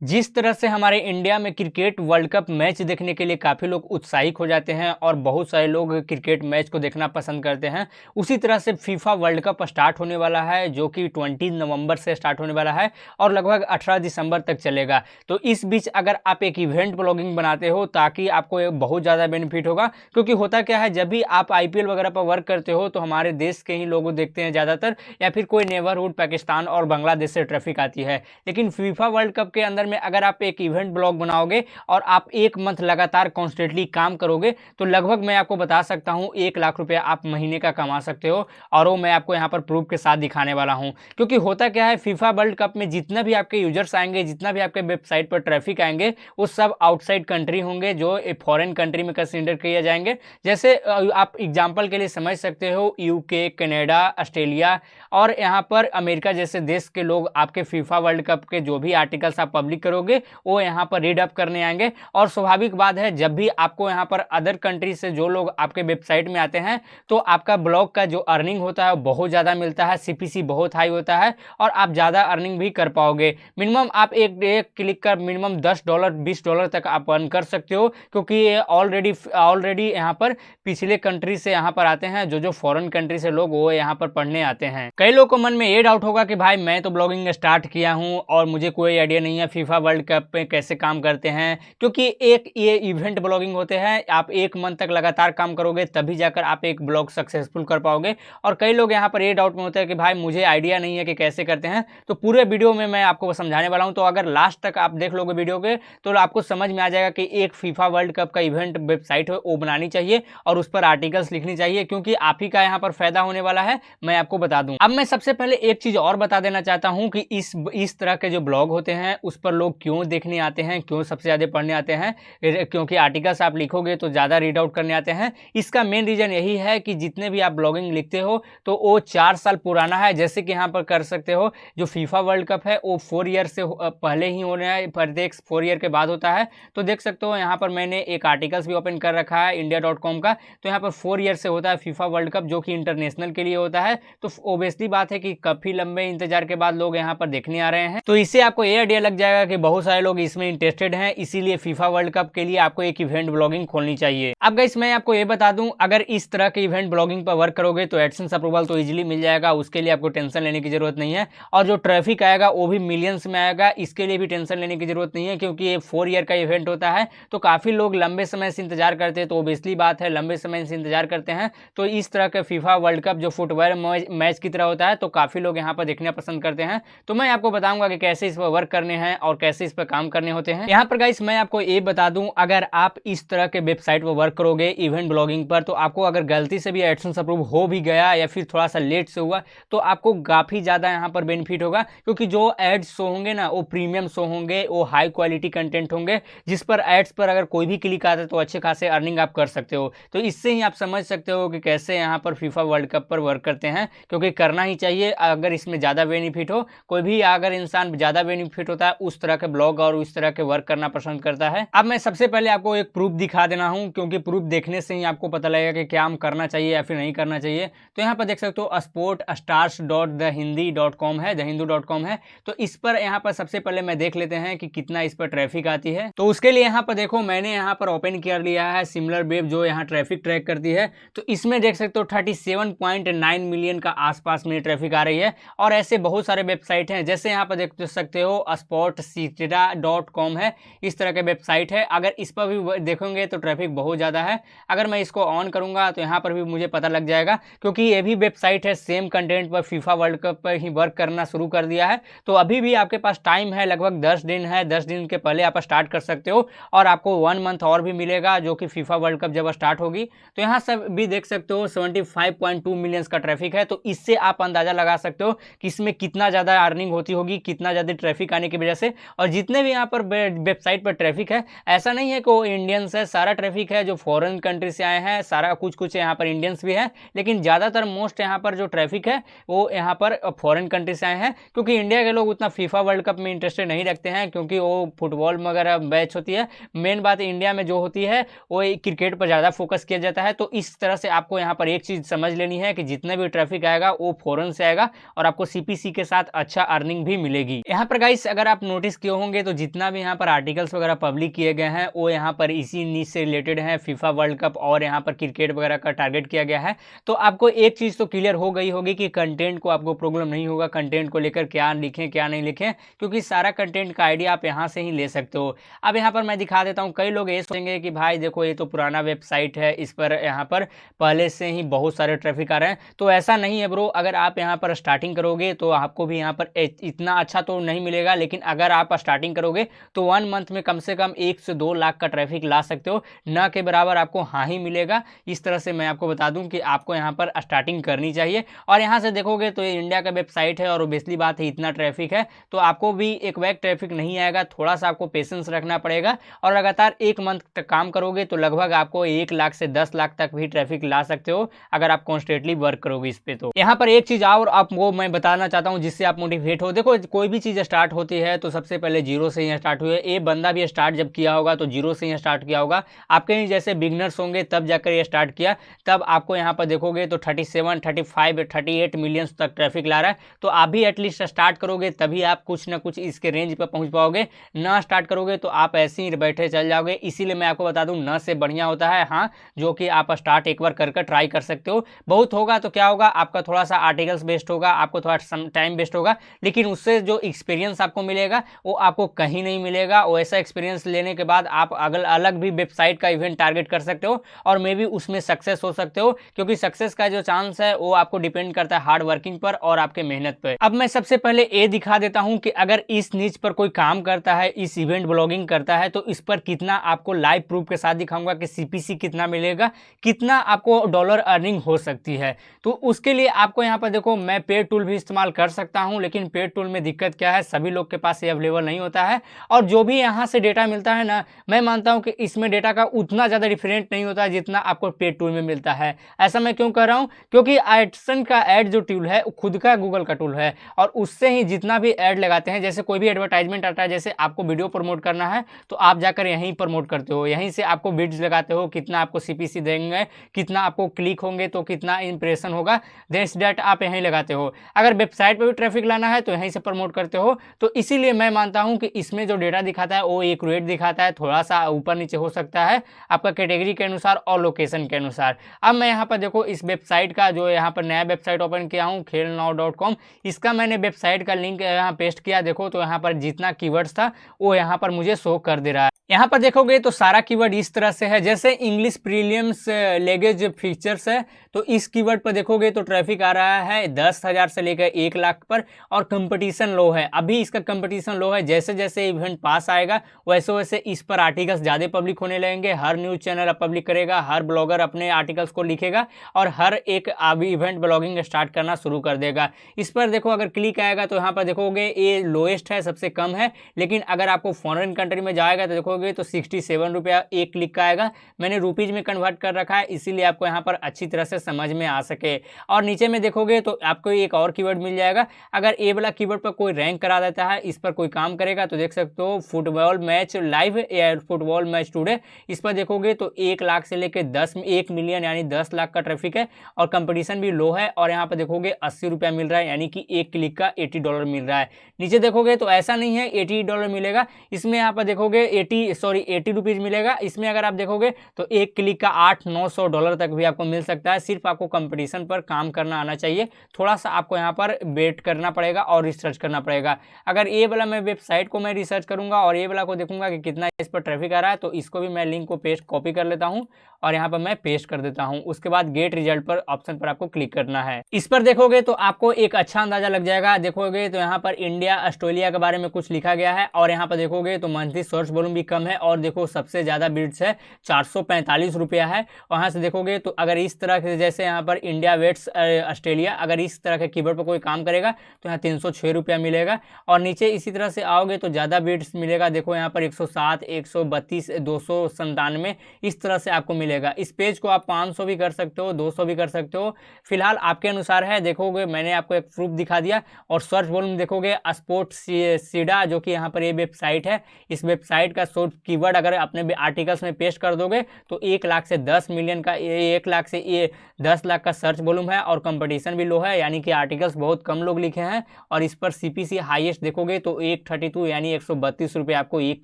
जिस तरह से हमारे इंडिया में क्रिकेट वर्ल्ड कप मैच देखने के लिए काफ़ी लोग उत्साहित हो जाते हैं और बहुत सारे लोग क्रिकेट मैच को देखना पसंद करते हैं, उसी तरह से फीफा वर्ल्ड कप स्टार्ट होने वाला है जो कि 20 नवंबर से स्टार्ट होने वाला है और लगभग 18 दिसंबर तक चलेगा। तो इस बीच अगर आप एक इवेंट ब्लॉगिंग बनाते हो ताकि आपको बहुत ज़्यादा बेनिफिट होगा, क्योंकि होता क्या है, जब भी आप आईपीएल वगैरह पर वर्क करते हो तो हमारे देश के ही लोग देखते हैं ज़्यादातर, या फिर कोई नेबरहुड पाकिस्तान और बांग्लादेश से ट्रैफिक आती है। लेकिन फीफा वर्ल्ड कप के अंदर में अगर आप एक इवेंट ब्लॉग बनाओगे और आप एक मंथ लगातार कॉन्स्टेंटली काम करोगे तो लगभग मैं आपको बता सकता हूं 1 लाख रुपया आप महीने का कमा सकते हो। और वो मैं आपको यहां पर प्रूफ के साथ दिखाने वाला हूं, क्योंकि होता क्या है, फीफा वर्ल्ड कप में जितना भी आपके यूजर्स आएंगे, जितना भी आपके वेबसाइट पर ट्रैफिक आएंगे, वो सब आउटसाइड कंट्री होंगे जो फॉरेन कंट्री में कंसिडर किए जाएंगे। जैसे आप एग्जाम्पल के लिए समझ सकते हो, यूके, कनाडा, ऑस्ट्रेलिया और यहाँ पर अमेरिका जैसे देश के लोग आपके फीफा वर्ल्ड कप के जो भी आर्टिकल्स आप पब्लिक करोगे वो यहाँ पर रीड अप करने आएंगे। और स्वाभाविक बात है, जब भी आपको यहाँ पर अदर कंट्री से जो लोग आपके वेबसाइट में आते हैं तो आपका ब्लॉग का जो अर्निंग होता है बहुत ज़्यादा मिलता है, सीपीसी बहुत हाई होता है और आप ज़्यादा अर्निंग भी कर पाओगे। मिनिमम आप एक क्लिक का मिनिमम $10 $20 तक आप अर्न कर सकते हो, क्योंकि ये ऑलरेडी यहाँ पर पिछले कंट्री से यहाँ पर आते हैं, जो फॉरेन कंट्री से लोग वो यहाँ पर पढ़ने आते हैं। कई लोगों को मन में ये डाउट होगा कि भाई मैं तो ब्लॉगिंग स्टार्ट किया हूँ और मुझे कोई आइडिया नहीं है फीफा वर्ल्ड कप पे कैसे काम करते हैं, क्योंकि एक ये इवेंट ब्लॉगिंग होते हैं, आप एक मंथ तक लगातार काम करोगे तभी जाकर आप एक ब्लॉग सक्सेसफुल कर पाओगे। और कई लोग यहाँ पर ये डाउट में होते हैं कि भाई मुझे आइडिया नहीं है कि कैसे करते हैं, तो पूरे वीडियो में मैं आपको समझाने वाला हूँ। तो अगर लास्ट तक आप देख लोगे वीडियो के तो आपको समझ में आ जाएगा कि एक फीफा वर्ल्ड कप का इवेंट वेबसाइट है वो बनानी चाहिए और उस पर आर्टिकल्स लिखनी चाहिए, क्योंकि आप ही का यहाँ पर फायदा होने वाला है। मैं आपको बता दूं, अब मैं सबसे पहले एक चीज और बता देना चाहता हूं कि इस तरह के जो ब्लॉग होते हैं उस पर लोग क्यों देखने आते हैं, क्यों सबसे ज्यादा पढ़ने आते हैं, क्योंकि आर्टिकल्स आप लिखोगे तो ज्यादा रीड आउट करने आते हैं। इसका मेन रीजन यही है कि जितने भी आप ब्लॉगिंग लिखते हो तो वो 4 साल पुराना है। जैसे कि यहाँ पर कर सकते हो, जो फीफा वर्ल्ड कप है वो 4 ईयर से पहले ही होने है, प्रत्येक 4 ईयर के बाद होता है। तो देख सकते हो यहाँ पर मैंने एक आर्टिकल्स भी ओपन कर रखा है india.com का, तो यहाँ पर 4 ईयर से होता है फीफा वर्ल्ड कप, जो कि इंटरनेशनल के लिए होता है। तो ओबियसली बात है कि काफी लंबे इंतजार के बाद लोग यहाँ पर देखने आ रहे हैं, तो इससे आपको ये आइडिया लग जाएगा कि बहुत सारे लोग इसमें इंटरेस्टेड हैं, इसीलिए फीफा वर्ल्ड कप के लिए आपको एक इवेंट ब्लॉगिंग खोलनी चाहिए। अब गाइस मैं आपको ये बता दूं, अगर इस तरह के इवेंट ब्लॉगिंग पर वर्क करोगे तो एडसेंस अप्रूवल तो इजीली मिल जाएगा, उसके लिए आपको टेंशन लेने की जरूरत नहीं है। और जो ट्रैफिक आएगा वो भी मिलियंस में आएगा, इसके लिए भी टेंशन लेने की जरूरत नहीं है, क्योंकि ये 4 ईयर का इवेंट होता है। तो काफी लोग लंबे समय से इंतजार करते हैं, तो ओबियसली बात है लंबे समय से इंतजार करते हैं, तो इस तरह का फीफा वर्ल्ड कप जो फुटबॉल मैच की तरह होता है तो काफी लोग यहाँ पर देखना पसंद करते हैं। तो मैं आपको बताऊंगा कि कैसे इस पर वर्क करने हैं और कैसे इस पर काम करने होते हैं। यहाँ पर गाइस मैं आपको ये बता दूं, अगर आप इस तरह के वेबसाइट पर वर्क करोगे इवेंट ब्लॉगिंग पर, तो आपको अगर गलती से भी एडसेंस अप्रूव हो भी गया या फिर थोड़ा सा लेट से हुआ तो आपको काफी ज्यादा यहाँ पर बेनिफिट होगा, क्योंकि जो एड्स शो होंगे ना वो प्रीमियम शो होंगे, वो हाई क्वालिटी कंटेंट होंगे, जिस पर एड्स पर अगर कोई भी क्लिक आता है तो अच्छे खासे अर्निंग आप कर सकते हो। तो इससे ही आप समझ सकते हो कि कैसे यहाँ पर फीफा वर्ल्ड कप पर वर्क करते हैं, क्योंकि करना ही चाहिए अगर इसमें ज्यादा बेनिफिट हो। कोई भी अगर इंसान ज्यादा बेनिफिट होता है उस तरह के ब्लॉग और उस तरह के वर्क करना पसंद करता है। अब मैं सबसे पहले आपको एक प्रूफ दिखा देना हूं, क्योंकि प्रूफ देखने से ही आपको पता लगेगा कि क्या हम करना चाहिए या फिर नहीं करना चाहिए। तो यहाँ पर देख सकते हो sportstars.thehindu.com है, thehindu.com है। तो इस पर यहाँ पर सबसे पहले मैं देख लेते हैं कि कितना इस पर ट्रैफिक आती है। तो उसके लिए यहाँ पर देखो मैंने यहाँ पर ओपन कर लिया है सिमिलर वेब, जो यहाँ ट्रैफिक ट्रैक करती है। तो इसमें देख सकते हो 37.9 मिलियन का आसपास में ट्रैफिक आ रही है। और ऐसे बहुत सारे वेबसाइट हैं, जैसे यहाँ पर देख सकते हो sportcitra.com है, इस तरह के वेबसाइट है। अगर इस पर भी देखोगे तो ट्रैफिक बहुत ज़्यादा है। अगर मैं इसको ऑन करूंगा तो यहाँ पर भी मुझे पता लग जाएगा, क्योंकि ये भी वेबसाइट है सेम कंटेंट पर फीफा वर्ल्ड कप पर ही वर्क करना शुरू कर दिया है। तो अभी भी आपके पास टाइम है, लगभग 10 दिन है, 10 दिन के पहले आप स्टार्ट कर सकते हो और आपको 1 मंथ और भी मिलेगा, जो कि फीफा वर्ल्ड कप जब स्टार्ट होगी। तो यहाँ सब भी देख सकते हो 75.2 मिलियंस का ट्रैफिक है। तो इससे आप अंदाजा लगा सकते हो कि इसमें कितना ज़्यादा अर्निंग होती होगी, कितना ज़्यादा ट्रैफिक आने की वजह से। और जितने भी यहाँ पर वेबसाइट पर ट्रैफिक है, ऐसा नहीं है कि वो इंडियंस है, सारा ट्रैफिक है जो फॉरेन कंट्री से आए हैं, सारा कुछ यहाँ पर इंडियंस भी है, लेकिन ज़्यादातर मोस्ट यहाँ पर जो ट्रैफिक है वो यहाँ पर फॉरेन कंट्री से आए हैं, क्योंकि इंडिया के लोग उतना फीफा वर्ल्ड कप में इंटरेस्टेड नहीं रखते हैं, क्योंकि वो फुटबॉल वगैरह मैच होती है। मेन बात इंडिया में जो होती है वो क्रिकेट पर ज़्यादा फोकस किया जाता है। तो इस तरह से आपको यहाँ पर एक चीज़ समझ लेनी है कि जितना भी ट्रैफिक आएगा वो फॉरेन से आएगा और आपको सीपीसी के साथ अच्छा अर्निंग भी मिलेगी। यहाँ पर गाइस अगर आप नोटिस नोटिस किए होंगे तो जितना भी यहाँ पर आर्टिकल्स वगैरह पब्लिक किए गए हैं वो यहाँ पर इसी नीच से रिलेटेड हैं, फीफा वर्ल्ड कप और यहाँ पर क्रिकेट वगैरह का टारगेट किया गया है। तो आपको एक चीज़ तो क्लियर हो गई होगी कि कंटेंट को आपको प्रॉब्लम नहीं होगा, कंटेंट को लेकर क्या लिखें क्या नहीं लिखें, क्योंकि सारा कंटेंट का आइडिया आप यहाँ से ही ले सकते हो। अब यहाँ पर मैं दिखा देता हूँ, कई लोग ये सोचेंगे कि भाई देखो ये तो पुराना वेबसाइट है, इस पर यहाँ पर पहले से ही बहुत सारे ट्रैफिक आ रहे हैं। तो ऐसा नहीं है ब्रो, अगर आप यहाँ पर स्टार्टिंग करोगे तो आपको भी यहाँ पर इतना अच्छा तो नहीं मिलेगा, लेकिन अगर आप स्टार्टिंग करोगे तो 1 मंथ में कम से कम 1 से 2 लाख का ट्रैफिक ला सकते हो, ना के बराबर आपको हाँ ही मिलेगा। इस तरह से मैं आपको बता दूं कि आपको यहाँ पर स्टार्टिंग करनी चाहिए। और यहाँ से देखोगे तो ये इंडिया का वेबसाइट है और ओबियसली बात है इतना ट्रैफिक है तो आपको भी एक वैक ट्रैफिक नहीं आएगा, थोड़ा सा आपको पेशेंस रखना पड़ेगा। और लगातार 1 मंथ तक काम करोगे तो लगभग आपको 1 लाख से 10 लाख तक भी ट्रैफिक ला सकते हो अगर आप कॉन्स्टेंटली वर्क करोगे इस पे। तो यहाँ पर एक चीज और आपको मैं बताना चाहता हूँ जिससे आप मोटिवेट हो। देखो कोई भी चीज स्टार्ट होती है तो सबसे पहले जीरो से ही स्टार्ट हुई है। ये बंदा भी स्टार्ट जब किया होगा तो जीरो से ही स्टार्ट किया होगा। आपके ही जैसे बिगनर्स होंगे तब जाकर ये स्टार्ट किया, तब आपको यहाँ पर देखोगे तो 37, 35, 38 मिलियंस तक ट्रैफिक ला रहा है। तो आप भी एटलीस्ट स्टार्ट करोगे तभी आप कुछ ना कुछ इसके रेंज पर पहुंच पाओगे, ना स्टार्ट करोगे तो आप ऐसे ही बैठे चल जाओगे। इसीलिए मैं आपको बता दूं न से बढ़िया होता है हाँ, जो कि आप स्टार्ट एक बार कर ट्राई कर सकते हो। बहुत होगा तो क्या होगा, आपका थोड़ा सा आर्टिकल्स बेस्ट होगा, आपको थोड़ा टाइम बेस्ट होगा, लेकिन उससे जो एक्सपीरियंस आपको मिलेगा वो आपको कहीं नहीं मिलेगा। वो ऐसा एक्सपीरियंस लेने के बाद आप अलग भी वेबसाइट का इवेंट टारगेट कर सकते हो और मे बी उसमें सक्सेस हो सकते हो, क्योंकि सक्सेस का जो चांस है वो आपको डिपेंड करता है हार्ड वर्किंग पर और आपके मेहनत पर। अब मैं सबसे पहले ये दिखा देता हूं कि अगर इस नीच पर कोई काम करता है, इस इवेंट ब्लॉगिंग करता है, तो इस पर कितना आपको लाइव प्रूफ के साथ दिखाऊंगा कि सीपीसी कितना मिलेगा, कितना आपको डॉलर अर्निंग हो सकती है। तो उसके लिए आपको यहाँ पर देखो मैं पेड टूल भी इस्तेमाल कर सकता हूँ, लेकिन पेड टूल में दिक्कत क्या है, सभी लोग के पास ये अवेलेबल नहीं होता है। और जो भी यहाँ से डेटा मिलता है ना, मैं मानता हूँ कि इसमें डेटा का उतना ज़्यादा डिफरेंट नहीं होता है जितना आपको पेड टूल में मिलता है। ऐसा मैं क्यों कह रहा हूँ, क्योंकि एडसन का एड जो टूल है खुद का गूगल का टूल है और उससे ही जितना भी ऐड लगाते हैं, जैसे कोई भी एडवर्टाइजमेंट आता है, जैसे आपको वीडियो प्रमोट करना है तो आप जाकर यहीं प्रमोट करते हो, यहीं से आपको बिड्स लगाते हो, कितना आपको सीपीसी देंगे, कितना आपको क्लिक होंगे, तो कितना इंप्रेशन होगा, दैट्स दैट आप यहीं लगाते हो। अगर वेबसाइट पर भी ट्रैफिक लाना है तो यहीं से प्रमोट करते हो। तो इसीलिए मैं मानता हूं कि इसमें जो डेटा दिखाता है वो एक्यूरेट दिखाता है, थोड़ा सा ऊपर नीचे हो सकता है आपका कैटेगरी के अनुसार और लोकेशन के अनुसार। अब मैं यहाँ पर देखो इस वेबसाइट का जो यहाँ पर नया वेबसाइट ओपन किया हूँ khelnow.com, इसका मैंने वेबसाइट का लिंक यहाँ पेस्ट किया। देखो तो यहाँ पर जितना कीवर्ड्स था वो यहाँ पर मुझे शो कर दे रहा है। यहाँ पर देखोगे तो सारा कीवर्ड इस तरह से है, जैसे इंग्लिश प्रीलियम्स लैंग्वेज फीचर्स है तो इस कीवर्ड पर देखोगे तो ट्रैफिक आ रहा है 10,000 से लेकर 1 लाख पर, और कंपटीशन लो है। अभी इसका कंपटीशन लो है, जैसे जैसे इवेंट पास आएगा वैसे वैसे इस पर आर्टिकल्स ज़्यादा पब्लिक होने लगेंगे। हर न्यूज़ चैनल पब्लिक करेगा, हर ब्लॉगर अपने आर्टिकल्स को लिखेगा और हर एक अभी इवेंट ब्लॉगिंग स्टार्ट करना शुरू कर देगा। इस पर देखो अगर क्लिक आएगा तो यहाँ पर देखोगे ये लोएस्ट है, सबसे कम है, लेकिन अगर आपको फॉरेन कंट्री में जाएगा तो देखोगे तो 67 रुपया एक क्लिक का आएगा। मैंने रुपीज में कन्वर्ट कर रखा है इसीलिए आपको यहाँ पर अच्छी तरह से समझ में आ सके। और नीचे में देखोगे तो आपको एक और कीवर्ड मिल जाएगा। अगर ये वाला कीवर्ड पर कोई रैंक करा देता है, इस पर कोई काम करेगा तो देख सकते हो फुटबॉल मैच लाइव या फुटबॉल मैच टुडे, इस पर देखोगे तो 1 लाख से लेकर 1 मिलियन यानी 10 लाख का ट्रैफिक है और कंपटीशन भी लो है। और यहाँ पर देखोगे 80 रुपया मिल रहा है, यानी कि एक क्लिक का $80 मिल रहा है। नीचे देखोगे तो ऐसा नहीं है $80 मिलेगा, इसमें यहाँ पर देखोगे 80 रुपीज मिलेगा। इसमें अगर आप देखोगे तो एक क्लिक का $800-900 तक भी आपको मिल सकता है। सिर्फ आपको कंपटीशन पर काम करना आना चाहिए, थोड़ा सा आपको यहाँ पर वेट करना पड़ेगा और रिसर्च करना पड़ेगा। अगर ये वाला मैं वेबसाइट को मैं रिसर्च करूंगा और ये वाला को देखूंगा कि कितना इस पर ट्रैफिक आ रहा है, तो इसको भी मैं लिंक को पेस्ट कॉपी कर लेता हूँ और यहाँ पर मैं पेस्ट कर देता हूँ। उसके बाद गेट रिजल्ट पर ऑप्शन पर आपको क्लिक करना है। इस पर देखोगे तो आपको एक अच्छा अंदाजा लग जाएगा। देखोगे तो यहाँ पर इंडिया ऑस्ट्रेलिया के बारे में कुछ लिखा गया है और यहाँ पर देखोगे तो मंथली सर्च वॉल्यूम भी कम है और देखो सबसे ज्यादा बिड्स है 445 रुपया है। वहां से देखोगे तो अगर इस तरह के जैसे यहाँ पर इंडिया वेट्स ऑस्ट्रेलिया, अगर इस तरह के कीवर्ड पर कोई काम करेगा तो यहाँ 306 रुपया मिलेगा। और नीचे इसी तरह से आओगे तो ज्यादा बिड्स मिलेगा। देखो यहाँ पर 107, 132, 297 इस तरह से आपको मिलेगा। इस पेज को आप 500 भी कर सकते हो, 200 भी कर सकते हो, फिलहाल आपके अनुसार है। देखोगे मैंने आपको एक प्रूफ दिखा दिया। और सर्च वॉल्यूम देखोगे स्पोर्ट सीडा जो कि यहाँ पर ये वेबसाइट है, इस वेबसाइट का कीवर्ड अगर अपने आर्टिकल्स में पेस्ट कर दोगे तो 1 लाख से 10 मिलियन का 1 लाख से ये 10 लाख का सर्च वॉल्यूम है और कंपटीशन भी लो है, यानी कि आर्टिकल्स बहुत कम लोग लिखे हैं। और इस पर सीपीसी हाईएस्ट देखोगे तो 132 यानी 132 रुपये आपको एक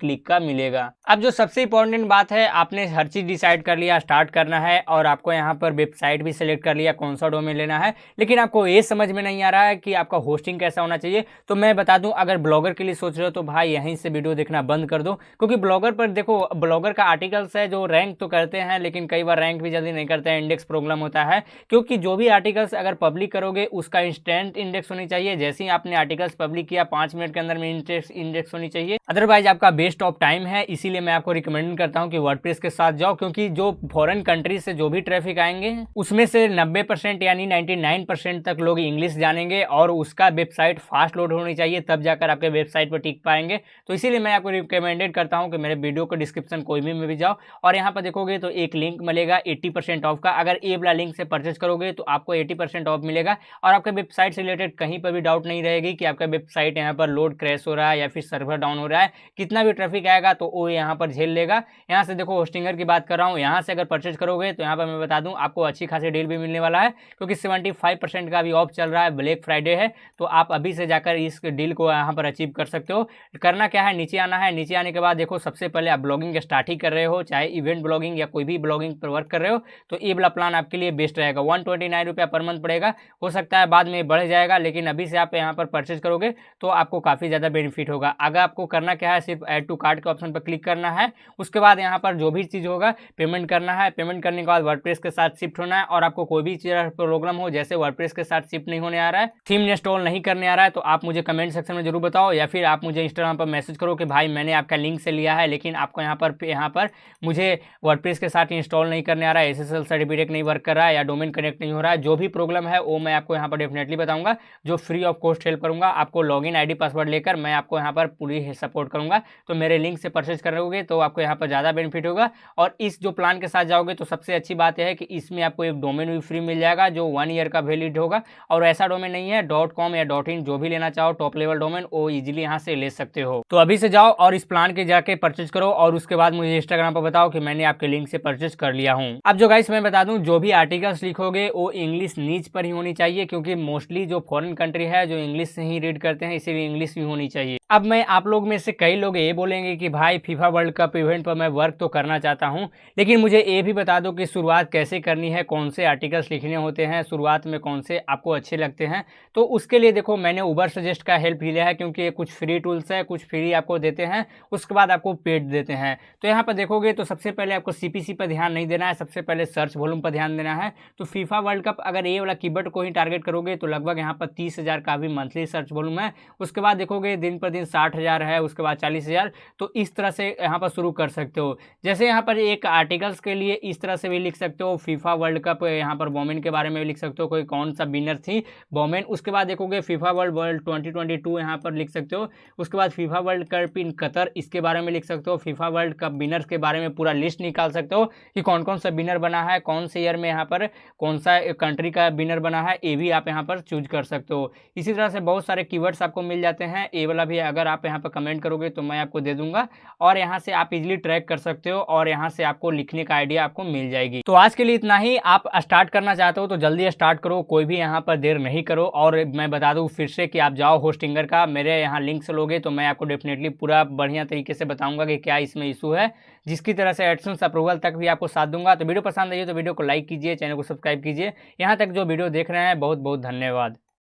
क्लिक का मिलेगा। अब जो सबसे इंपॉर्टेंट बात है, आपने हर चीज़ डिसाइड कर लिया, स्टार्ट करना है और आपको यहाँ पर वेबसाइट भी सिलेक्ट कर लिया कौन सा डोमेन लेना है, लेकिन आपको ये समझ में नहीं आ रहा है कि आपका होस्टिंग कैसा होना चाहिए। तो मैं बता दूं, अगर ब्लॉगर के लिए सोच रहे हो तो भाई यहीं से वीडियो देखना बंद कर दो, क्योंकि ब्लॉगर पर देखो, ब्लॉगर का आर्टिकल्स है जो रैंक तो करते हैं लेकिन कई बार रैंक भी जल्दी नहीं करते हैं, इंडेक्स प्रॉब्लम होता है। क्योंकि जो भी आर्टिकल्स अगर पब्लिक करोगे उसका इंस्टेंट इंडेक्स होनी चाहिए, जैसे ही आपने आर्टिकल्स पब्लिक किया 5 मिनट के अंदर में इंडेक्स होनी चाहिए, अदरवाइज आपका वेस्ट ऑफ टाइम है। इसीलिए मैं आपको रिकमेंड करता हूं कि वर्डप्रेस के साथ जाओ, क्योंकि जो फॉरेन कंट्री से जो भी ट्रैफिक आएंगे उसमें से 90% यानी 99% तक लोग इंग्लिश जानेंगे और उसका वेबसाइट फास्ट लोड होनी चाहिए, तब जाकर आपके वेबसाइट पर टिक पाएंगे। तो इसीलिए मैं आपको रिकमेंडेड करता हूं कि मेरे वीडियो को डिस्क्रिप्शन कोई भी जाओ और यहाँ पर देखोगे तो एक लिंक मिलेगा 80% ऑफ का। अगर ए वाला लिंक से परचेज करोगे तो आपको 80% ऑफ मिलेगा और आपके वेबसाइट से रिलेटेड कहीं पर भी डाउट नहीं रहेगी कि आपका वेबसाइट यहाँ पर लोड क्रैश हो रहा है या फिर सर्वर डाउन हो रहा है। कितना भी ट्रैफिक आएगा तो वो यहाँ पर झेल लेगा। यहाँ से देखो होस्टिंगर की बात कर रहा हूँ, यहाँ से अगर परचेज करोगे तो यहाँ पर मैं बता दूँ आपको अच्छी खासी डील भी मिलने वाला है, क्योंकि 75% का भी ऑफ चल रहा है, ब्लैक फ्राइडे है। तो आप अभी से जाकर इस डील को यहाँ पर अचीव कर सकते हो। करना क्या है, नीचे आना है। नीचे आने के बाद देखो सबसे पहले आप ब्लॉगिंग स्टार्ट ही कर रहे हो, चाहे इवेंट ब्लॉगिंग या कोई भी ब्लॉगिंग पर वर्क कर रहे हो, तो ये वाला प्लान आपके लिए बेस्ट रहेगा। 129 रुपया पर मंथ पड़ेगा, हो सकता है बाद में बढ़ जाएगा, लेकिन अभी से आप यहाँ पर परचेज करोगे तो आपको काफ़ी ज़्यादा बेनिफिट होगा। अगर आपको करना क्या है, सिर्फ ऐड टू कार्ट के ऑप्शन पर क्लिक करना है, उसके बाद यहाँ पर जो भी चीज़ होगा पेमेंट करना है। पेमेंट करने के बाद वर्डप्रेस के साथ शिफ्ट होना है और आपको कोई भी चीज़ प्रॉब्लम हो, जैसे वर्डप्रेस के साथ शिफ्ट नहीं होने आ रहा है, थीम इंस्टॉल नहीं करने आ रहा है, तो आप मुझे कमेंट सेक्शन में जरूर बताओ, या फिर आप मुझे इंस्टाग्राम पर मैसेज करो कि भाई मैंने आपका लिंक से लिया है लेकिन आपको यहाँ पर मुझे वर्डप्रेस के साथ इंस्टॉल नहीं करने आ रहा है, एसएसएल सर्टिफिकेट नहीं वर्क कर रहा है या डोमेन कनेक्ट नहीं हो रहा है। जो भी प्रॉब्लम है वो मैं आपको यहाँ पर डेफिनेटली बताऊंगा, जो फ्री ऑफ कॉस्ट हेल्प करूंगा। आपको लॉगिन आईडी पासवर्ड लेकर मैं आपको यहाँ पर पूरी सपोर्ट करूंगा। तो मेरे लिंक से परचेज करोगे तो आपको यहाँ पर ज़्यादा बेनिफिट होगा। और इस जो प्लान के साथ जाओगे तो सबसे अच्छी बात यह है कि इसमें आपको एक डोमेन भी फ्री मिल जाएगा जो 1 ईयर का वैलिड होगा। और ऐसा डोमेन नहीं है, .com या .in जो भी लेना चाहो टॉप लेवल डोमेन, वो इजीली यहाँ से ले सकते हो। तो अभी से जाओ और इस प्लान के जाके परचेज करो और उसके बाद मुझे इंस्टाग्राम पर बताओ कि मैंने आपके लिंक से परचेज कर लिया हूँ। अब जो गाइस मैं बता दूं, जो भी आर्टिकल्स लिखोगे वो इंग्लिश नीच पर ही होनी चाहिए, क्योंकि मोस्टली जो फॉरेन कंट्री है जो इंग्लिश से ही रीड करते हैं, इसीलिए इंग्लिश भी होनी चाहिए। अब मैं आप लोग में से कई लोग ये बोलेंगे कि भाई फीफा वर्ल्ड कप इवेंट पर मैं वर्क तो करना चाहता हूं, लेकिन मुझे ये भी बता दो कि शुरुआत कैसे करनी है, कौन से आर्टिकल्स लिखने होते हैं, शुरुआत में कौन से आपको अच्छे लगते हैं। तो उसके लिए देखो मैंने उबर सजेस्ट का हेल्प लिया है, क्योंकि ये कुछ फ्री टूल्स है, कुछ फ्री आपको देते हैं, उसके बाद आपको पेड देते हैं। तो यहाँ पर देखोगे तो सबसे पहले आपको सीपीसी पर ध्यान नहीं देना है, सबसे पहले सर्च वॉल्यूम पर ध्यान देना है। तो फीफा वर्ल्ड कप अगर ये वाला कीवर्ड को ही टारगेट करोगे तो लगभग यहाँ पर 30,000 का भी मंथली सर्च वॉल्यूम है। उसके बाद देखोगे दिन पर दिन 60,000 है, उसके बाद 40,000। तो इस तरह से यहाँ पर शुरू कर सकते हो। जैसे यहाँ पर एक आर्टिकल्स के लिए इस तरह से भी लिख सकते हो, फीफा वर्ल्ड कप, यहाँ पर वोमेन के बारे में भी लिख सकते हो, कोई कौन सा विनर थी वोमेन। उसके बाद देखोगे फीफा वर्ल्ड 2022 यहाँ पर लिख सकते हो। उसके बाद FIFA world cup in Qatar, इसके बारे में लिख सकते हो। फीफा वर्ल्ड कप विनर्स के बारे में पूरा लिस्ट निकाल सकते हो कि कौन कौन सा विनर बना है, कौन से ईयर में यहाँ पर कौन सा कंट्री का विनर बना है, ये भी आप यहाँ पर चूज कर सकते हो। इसी तरह से बहुत सारे कीवर्ड्स आपको मिल जाते हैं, ये वाला भी अगर आप यहाँ पर कमेंट करोगे तो मैं आपको दे दूंगा और यहाँ से आप इजीली ट्रैक कर सकते हो और यहाँ से आपको लिखने का आइडिया आपको मिल जाएगी। तो आज के लिए इतना ही। आप स्टार्ट करना चाहते हो तो जल्दी स्टार्ट करो, कोई भी यहाँ पर देर नहीं करो। और मैं बता दूं फिर से कि आप जाओ होस्टिंगर का, मेरे यहाँ लिंक से लोगे तो मैं आपको डेफिनेटली पूरा बढ़िया तरीके से बताऊंगा कि क्या इसमें इशू है, जिसकी तरह से एडसेंस अप्रूवल तक भी आपको साथ दूंगा। तो वीडियो पसंद आई तो वीडियो को लाइक कीजिए, चैनल को सब्सक्राइब कीजिए। यहाँ तक जो वीडियो देख रहे हैं बहुत बहुत धन्यवाद।